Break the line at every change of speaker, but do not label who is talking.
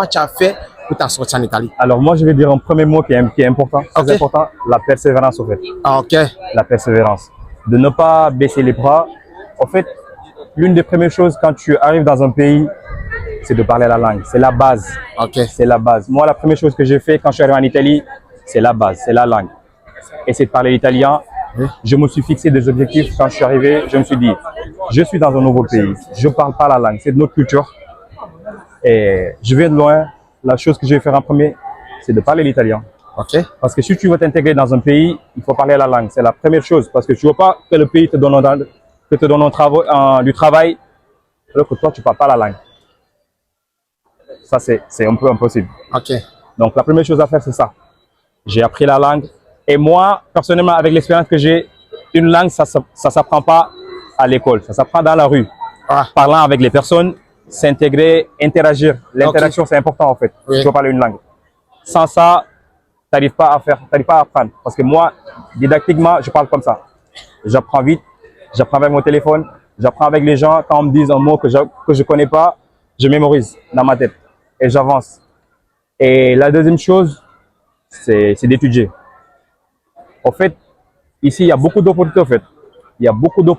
tu as fait pour t'en sortir en Italie?
Alors moi, je vais dire un premier mot qui est important, très important, la persévérance en fait.
Ok.
La persévérance. De ne pas baisser les bras. En fait, l'une des premières choses quand tu arrives dans un pays, c'est de parler la langue. C'est la base.
Ok.
C'est la base. Moi, la première chose que j'ai fait quand je suis arrivé en Italie, c'est la base, c'est la langue. Et c'est de parler l'italien. Je me suis fixé des objectifs quand je suis arrivé. Je me suis dit, je suis dans un nouveau pays. Je ne parle pas la langue. C'est de notre culture. Et je viens de loin. La chose que je vais faire en premier, c'est de parler l'italien.
Ok.
Parce que si tu veux t'intégrer dans un pays, il faut parler la langue. C'est la première chose. Parce que tu ne veux pas que le pays te donne du travail alors que toi, tu ne parles pas la langue. Ça, c'est un peu impossible.
Ok.
Donc, la première chose à faire, c'est ça. J'ai appris la langue. Et moi, personnellement, avec l'expérience que j'ai, une langue, ça ne s'apprend pas à l'école. Ça s'apprend dans la rue.
Ah.
Parlant avec les personnes, s'intégrer, interagir. L'interaction, c'est important, en fait.
Oui.
Si tu veux parler une langue. Sans ça, tu n'arrives pas à apprendre. Parce que moi, didactiquement, je parle comme ça. J'apprends vite. J'apprends avec mon téléphone. J'apprends avec les gens. Quand on me dit un mot que je ne connais pas, je mémorise dans ma tête. Et j'avance. Et la deuxième chose, c'est d'étudier. En fait, ici, il y a beaucoup d'opportunités. En fait. Il y a beaucoup d'opportunités.